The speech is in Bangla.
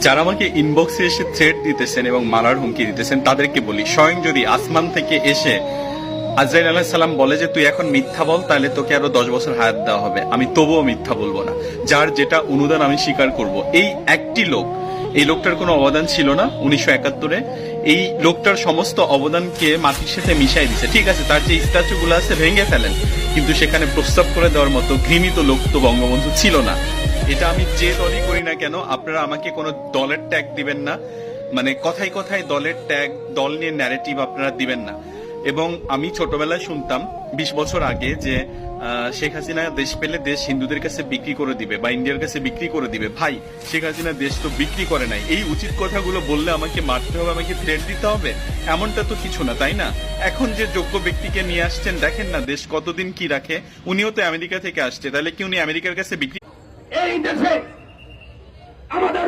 যারা আমাকে ইনবক্সে এসে থ্রেট দিতেছেন এবং মারার হুমকি দিতেছেন তাদেরকে বলি, স্বয়ং যদি আসমান থেকে এসে আজরাইল আলাইহিস সালাম বলে যে তুই এখন মিথ্যা বল, তাহলে তোকে আরো 10 বছর হায়াত দেওয়া হবে, আমি তবুও মিথ্যা বলবো না। যার যেটা অনুদান আমি স্বীকার করব। এই একটি লোক, এই লোকটার কোনো অবদান ছিল না 1971-এ। এই লোকটার সমস্ত অবদানকে মাটির সাথে মিশাই দিছে। ঠিক আছে, তার যে স্ট্যাচু গুলো আছে ভেঙে ফেলেন, কিন্তু সেখানে প্রস্তাব করে দেওয়ার মতো ঘৃণিত লোক তো বঙ্গবন্ধু ছিল না। এটা আমি যে দলই করি না কেন, আপনারা আমাকে কোনো দলের ট্যাগ দিবেন না, মানে কথায় কথায় দলের ট্যাগ, দল নিয়ে ন্যারেটিভ আপনারা দিবেন না। এবং আমি ছোটবেলায় শুনতাম 20 বছর আগে যে শেখ হাসিনা দেশ পেলে দেশ হিন্দুদের কাছে বিক্রি করে দিবে বা ইন্ডিয়ার কাছে বিক্রি করে দিবে। ভাই, শেখ হাসিনা দেশ তো বিক্রি করে নাই। এই উচিত কথাগুলো বললে আমাকে মারতে হবে, আমাকে থ্রেট দিতে হবে, এমনটা তো কিছু না, তাই না? এখন যে যোগ্য ব্যক্তিকে নিয়ে আসছেন, দেখেন না দেশ কতদিন কি রাখে। উনিও তো আমেরিকা থেকে আসছে, তাহলে কি উনি আমেরিকার কাছে বিক্রি? এই দেশে আমাদের